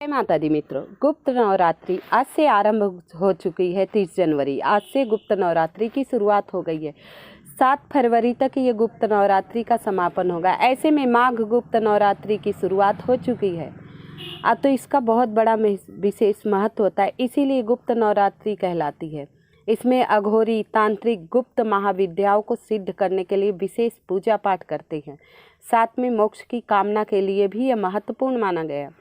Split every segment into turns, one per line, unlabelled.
जय माता दी मित्रों, गुप्त नवरात्रि आज से आरंभ हो चुकी है। 30 जनवरी आज से गुप्त नवरात्रि की शुरुआत हो गई है। 7 फरवरी तक ये गुप्त नवरात्रि का समापन होगा। ऐसे में माघ गुप्त नवरात्रि की शुरुआत हो चुकी है। अब तो इसका बहुत बड़ा विशेष महत्व होता है, इसीलिए गुप्त नवरात्रि कहलाती है। इसमें अघोरी तांत्रिक गुप्त महाविद्याओं को सिद्ध करने के लिए विशेष पूजा पाठ करते हैं। साथ में मोक्ष की कामना के लिए भी यह महत्वपूर्ण माना गया।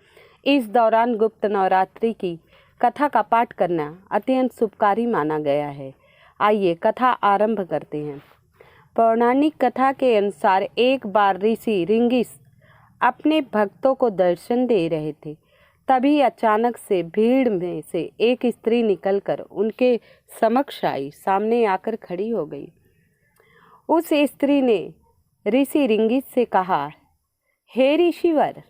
इस दौरान गुप्त नवरात्रि की कथा का पाठ करना अत्यंत शुभकारी माना गया है। आइए कथा आरंभ करते हैं। पौराणिक कथा के अनुसार एक बार ऋषि रिंगिस अपने भक्तों को दर्शन दे रहे थे। तभी अचानक से भीड़ में से एक स्त्री निकलकर उनके समक्ष आई, सामने आकर खड़ी हो गई। उस स्त्री ने ऋषि रिंगिस से कहा, हे ऋषिवर,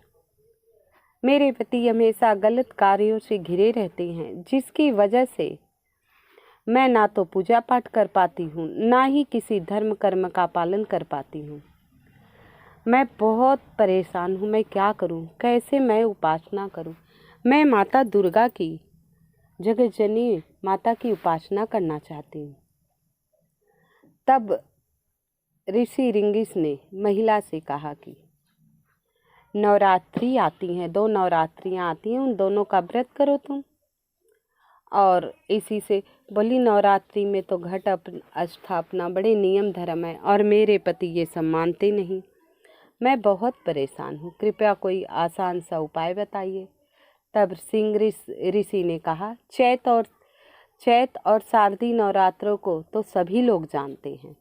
मेरे पति हमेशा गलत कार्यों से घिरे रहते हैं, जिसकी वजह से मैं ना तो पूजा पाठ कर पाती हूँ, ना ही किसी धर्म कर्म का पालन कर पाती हूँ। मैं बहुत परेशान हूँ। मैं क्या करूँ? कैसे मैं उपासना करूँ? मैं माता दुर्गा की, जगतजननी माता की उपासना करना चाहती हूँ। तब ऋषि रिंगिस ने महिला से कहा कि नवरात्रि आती हैं, 2 नवरात्रियाँ आती हैं, उन दोनों का व्रत करो तुम। और इसी से बोली, नवरात्रि में तो घट स्थापना बड़े नियम धर्म है और मेरे पति ये सब मानते नहीं। मैं बहुत परेशान हूँ, कृपया कोई आसान सा उपाय बताइए। तब सिंह ऋषि ने कहा, चैत और शारदीय नवरात्रों को तो सभी लोग जानते हैं।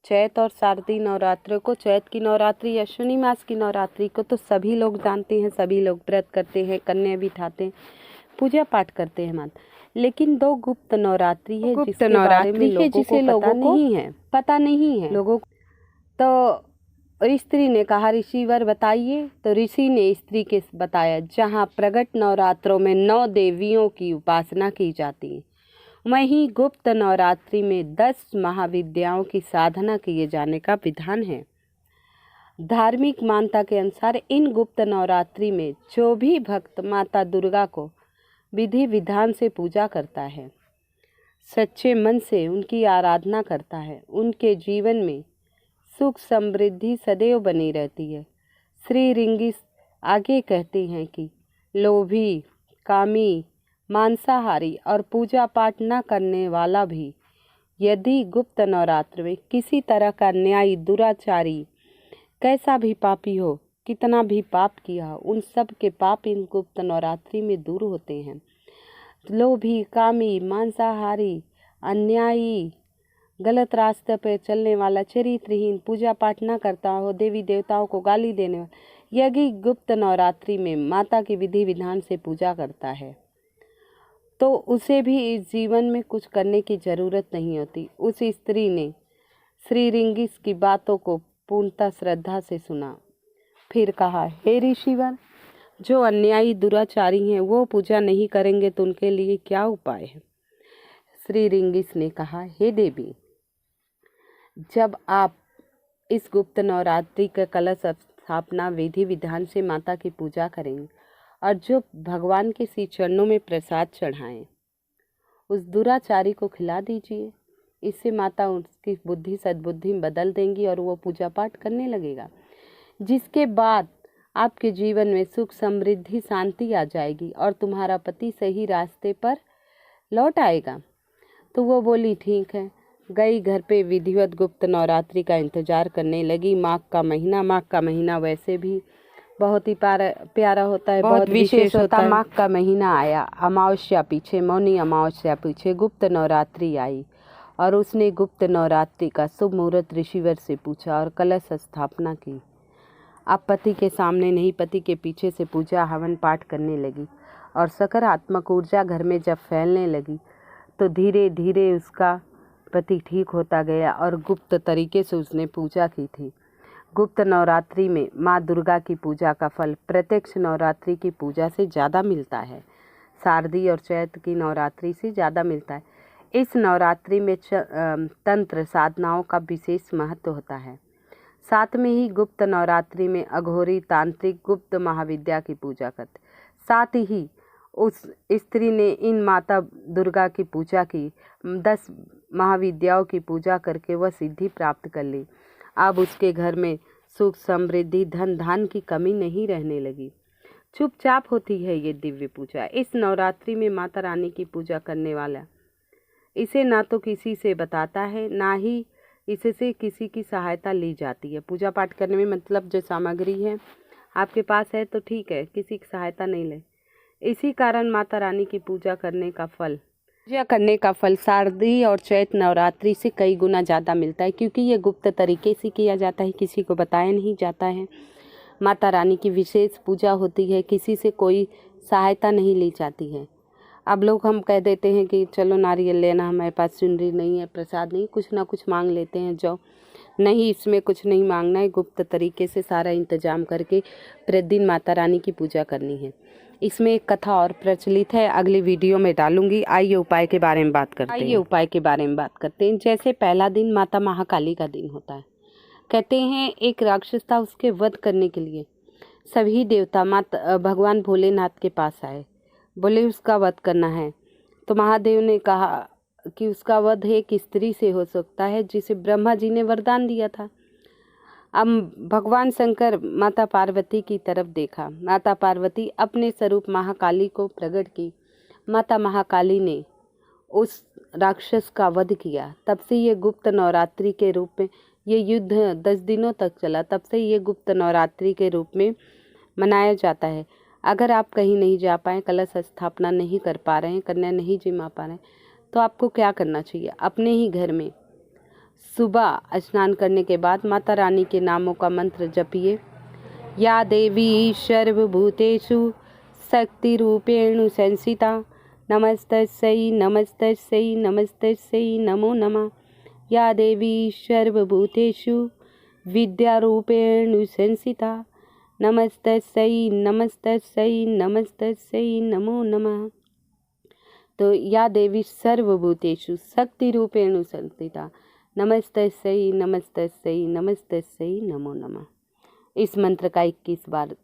चैत और शारदीय नवरात्रों को, चैत की नवरात्रि, अश्विनी मास की नवरात्रि को तो सभी लोग जानते हैं। सभी लोग व्रत करते हैं, कन्या बिठाते हैं, पूजा पाठ करते हैं माता। लेकिन 2 गुप्त नवरात्रि है, जिसके बारे में लोगों को पता नहीं है लोगों को। तो स्त्री ने कहा, ऋषिवर बताइए। तो ऋषि ने स्त्री के बताया, जहाँ प्रगट नवरात्रों में 9 देवियों की उपासना की जाती है, वहीं गुप्त नवरात्रि में 10 महाविद्याओं की साधना किए जाने का विधान है। धार्मिक मान्यता के अनुसार इन गुप्त नवरात्रि में जो भी भक्त माता दुर्गा को विधि विधान से पूजा करता है, सच्चे मन से उनकी आराधना करता है, उनके जीवन में सुख समृद्धि सदैव बनी रहती है। श्री रिंगिस आगे कहते हैं कि लोभी, कामी, मांसाहारी और पूजा पाठ न करने वाला भी यदि गुप्त नवरात्र में किसी तरह का न्यायी, दुराचारी, कैसा भी पापी हो, कितना भी पाप किया हो, उन सब के पाप इन गुप्त नवरात्रि में दूर होते हैं। लोभी, कामी, मांसाहारी, अन्यायी, गलत रास्ते पर चलने वाला, चरित्रहीन, पूजा पाठ न करता हो, देवी देवताओं को गाली देने वाला, यदि गुप्त नवरात्रि में माता की विधि विधान से पूजा करता है तो उसे भी इस जीवन में कुछ करने की ज़रूरत नहीं होती। उस स्त्री ने श्री रिंगिस की बातों को पूर्णतः श्रद्धा से सुना। फिर कहा, हे ऋषिवर, जो अन्यायी दुराचारी हैं वो पूजा नहीं करेंगे तो उनके लिए क्या उपाय है? श्री रिंगिस ने कहा, हे देवी, जब आप इस गुप्त नवरात्रि का कलश स्थापना विधि विधान से माता की पूजा करेंगे और जो भगवान के श्री चरणों में प्रसाद चढ़ाएं, उस दुराचारी को खिला दीजिए। इससे माता उसकी बुद्धि सद्बुद्धि बदल देंगी और वो पूजा पाठ करने लगेगा, जिसके बाद आपके जीवन में सुख समृद्धि शांति आ जाएगी और तुम्हारा पति सही रास्ते पर लौट आएगा। तो वो बोली, ठीक है। गई घर पे विधिवत गुप्त नवरात्रि का इंतजार करने लगी। माघ का महीना वैसे भी बहुत ही प्यारा होता है, बहुत विशेष होता है। माघ का महीना आया, अमावस्या पीछे, मौनी अमावस्या पीछे गुप्त नवरात्रि आई और उसने गुप्त नवरात्रि का शुभ मुहूर्त ऋषिवर से पूछा और कलश स्थापना की। अब पति के सामने नहीं, पति के पीछे से पूजा हवन पाठ करने लगी और सकारात्मक ऊर्जा घर में जब फैलने लगी तो धीरे धीरे उसका पति ठीक होता गया और गुप्त तरीके से उसने पूजा की थी। गुप्त नवरात्रि में माँ दुर्गा की पूजा का फल प्रत्यक्ष नवरात्रि की पूजा से ज़्यादा मिलता है, शारदीय और चैत की नवरात्रि से ज़्यादा मिलता है। इस नवरात्रि में तंत्र साधनाओं का विशेष महत्व होता है। साथ में ही गुप्त नवरात्रि में अघोरी तांत्रिक गुप्त महाविद्या की पूजा करते। साथ ही उस स्त्री ने इन माता दुर्गा की पूजा की, 10 महाविद्याओं की पूजा करके वह सिद्धि प्राप्त कर ली। अब उसके घर में सुख समृद्धि धन धान की कमी नहीं रहने लगी। चुपचाप होती है ये दिव्य पूजा। इस नवरात्रि में माता रानी की पूजा करने वाला इसे ना तो किसी से बताता है, ना ही इससे किसी की सहायता ली जाती है। पूजा पाठ करने में मतलब जो सामग्री है आपके पास है तो ठीक है, किसी की सहायता नहीं ले। इसी कारण माता रानी की पूजा करने का फल शारदीय और चैत्र नवरात्रि से कई गुना ज़्यादा मिलता है, क्योंकि ये गुप्त तरीके से किया जाता है, किसी को बताया नहीं जाता है। माता रानी की विशेष पूजा होती है, किसी से कोई सहायता नहीं ली जाती है। अब लोग हम कह देते हैं कि चलो नारियल लेना, हमारे पास चुनरी नहीं है, प्रसाद नहीं, कुछ ना कुछ मांग लेते हैं। जो नहीं, इसमें कुछ नहीं मांगना है, गुप्त तरीके से सारा इंतजाम करके प्रतिदिन माता रानी की पूजा करनी है। इसमें एक कथा और प्रचलित है, अगली वीडियो में डालूंगी। आइए उपाय के बारे में बात करते हैं। जैसे पहला दिन माता महाकाली का दिन होता है। कहते हैं एक राक्षस था, उसके वध करने के लिए सभी देवता भगवान भोलेनाथ के पास आए, बोले उसका वध करना है। तो महादेव ने कहा कि उसका वध एक स्त्री से हो सकता है जिसे ब्रह्मा जी ने वरदान दिया था। अब भगवान शंकर माता पार्वती की तरफ देखा। माता पार्वती अपने स्वरूप महाकाली को प्रकट की। माता महाकाली ने उस राक्षस का वध किया। तब से ये गुप्त नवरात्रि के रूप में ये युद्ध 10 दिनों तक चला। तब से ये गुप्त नवरात्रि के रूप में मनाया जाता है। अगर आप कहीं नहीं जा पाए, कलश स्थापना नहीं कर पा रहे हैं, कन्या नहीं जिमा पा रहे हैं, तो आपको क्या करना चाहिए? अपने ही घर में सुबह स्नान करने के बाद माता रानी के नामों का मंत्र जपिए। या देवी सर्वभूतेषु शक्ति रूपेण संस्थिता नमस्तस्यै नमस्तस्यै नमस्तस्यै नमो नमः। या देवी सर्वभूतेषु विद्यारूपेण संस्थिता नमस्तस्यै नमस्तस्यै नमस्तस्यै नमो नमः। तो या देवी सर्वभूतेषु शक्ति रूपेण संस्थिता नमस्तस्यै नमस्तस्यै नमस्तस्यै नमो नमः। इस मंत्र का 21 बार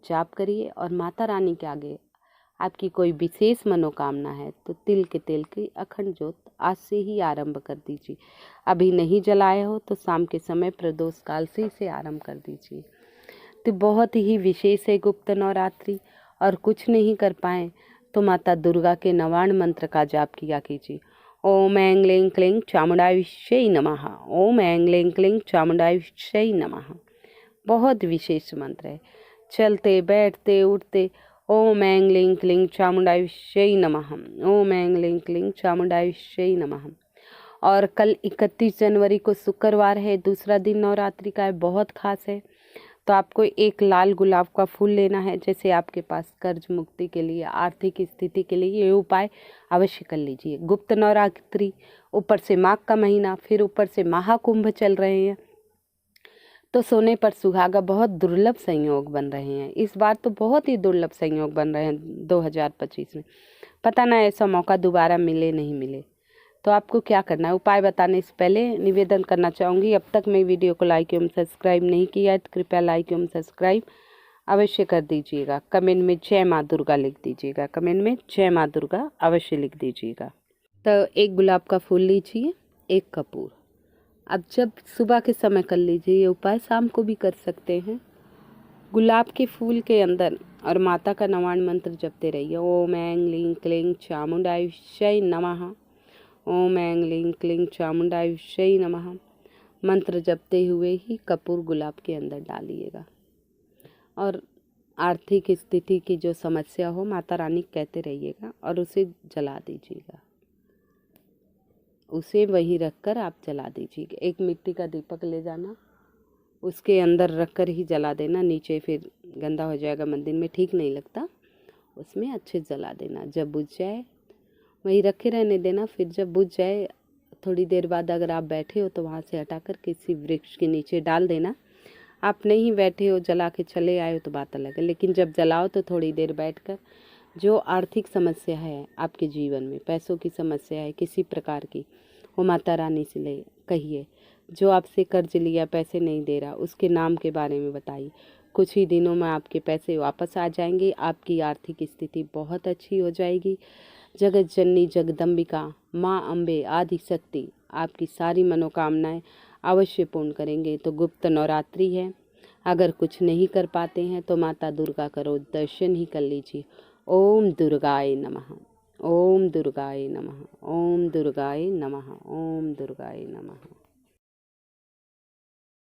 जाप करिए और माता रानी के आगे आपकी कोई विशेष मनोकामना है तो तिल के तेल की अखंड ज्योत आज से ही आरंभ कर दीजिए। अभी नहीं जलाए हो तो शाम के समय प्रदोष काल से इसे आरंभ कर दीजिए। तो बहुत ही विशेष है गुप्त नवरात्रि। और कुछ नहीं कर पाए तो माता दुर्गा के नवाण मंत्र का जाप किया कीजिए। ओम ऐं क्लीं क्लीं चामुंडाविष्यै नमः। ओम ऐं क्लीं क्लीं चामुंडाविष्यै नमः। बहुत विशेष मंत्र है। चलते बैठते उठते ओम ऐं क्लीं क्लीं चामुंडाविष्यै नमः। ओम ऐं क्लीं क्लीं चामुंडाविष्यै नमः। और कल 31 जनवरी को शुक्रवार है, दूसरा दिन नवरात्रि का है, बहुत खास है। तो आपको एक लाल गुलाब का फूल लेना है। जैसे आपके पास कर्ज मुक्ति के लिए, आर्थिक स्थिति के लिए ये उपाय अवश्य कर लीजिए। गुप्त नवरात्रि, ऊपर से माघ का महीना, फिर ऊपर से महाकुंभ चल रहे हैं, तो सोने पर सुहागा बहुत दुर्लभ संयोग बन रहे हैं। इस बार तो बहुत ही दुर्लभ संयोग बन रहे हैं 2025 में। पता ना ऐसा मौका दोबारा मिले नहीं मिले। तो आपको क्या करना है? उपाय बताने से पहले निवेदन करना चाहूँगी, अब तक मेरी वीडियो को लाइक एवं सब्सक्राइब नहीं किया है तो कृपया लाइक एवं सब्सक्राइब अवश्य कर दीजिएगा। कमेंट में जय माँ दुर्गा लिख दीजिएगा। कमेंट में जय माँ दुर्गा अवश्य लिख दीजिएगा। तो एक गुलाब का फूल लीजिए, एक कपूर। अब जब सुबह के समय कर लीजिए ये उपाय, शाम को भी कर सकते हैं। गुलाब के फूल के अंदर और माता का नवाण मंत्र जपते रहिए। ओम ऐं क्लीं क्लीं चामुंडाविष्यै नमः। ओम ऐं क्लीं क्लीं चामुंडाविष्यै नमः। मंत्र जपते हुए ही कपूर गुलाब के अंदर डालिएगा। और आर्थिक स्थिति की जो समस्या हो माता रानी कहते रहिएगा और उसे जला दीजिएगा। उसे वहीं रखकर आप जला दीजिएगा। एक मिट्टी का दीपक ले जाना, उसके अंदर रखकर ही जला देना। नीचे फिर गंदा हो जाएगा, मंदिर में ठीक नहीं लगता, उसमें अच्छे जला देना। जब बुझ जाए वहीं रखे रहने देना। फिर जब बुझ जाए थोड़ी देर बाद अगर आप बैठे हो तो वहाँ से हटाकर किसी वृक्ष के नीचे डाल देना। आप नहीं बैठे हो, जला के चले आए हो तो बात अलग है, लेकिन जब जलाओ तो थोड़ी देर बैठकर जो आर्थिक समस्या है आपके जीवन में, पैसों की समस्या है किसी प्रकार की, वो माता रानी से ले कहिए। जो आपसे कर्ज लिया पैसे नहीं दे रहा उसके नाम के बारे में बताइए। कुछ ही दिनों में आपके पैसे वापस आ जाएंगे। आपकी आर्थिक स्थिति बहुत अच्छी हो जाएगी। जगत जननी जगदम्बिका माँ अम्बे आदि शक्ति आपकी सारी मनोकामनाएं अवश्य पूर्ण करेंगे। तो गुप्त नवरात्रि है, अगर कुछ नहीं कर पाते हैं तो माता दुर्गा करो दर्शन ही कर लीजिए। ओम दुर्गाय नमः, ओम दुर्गाय नमः, ओम दुर्गाय नमः, ओम दुर्गाय नमः।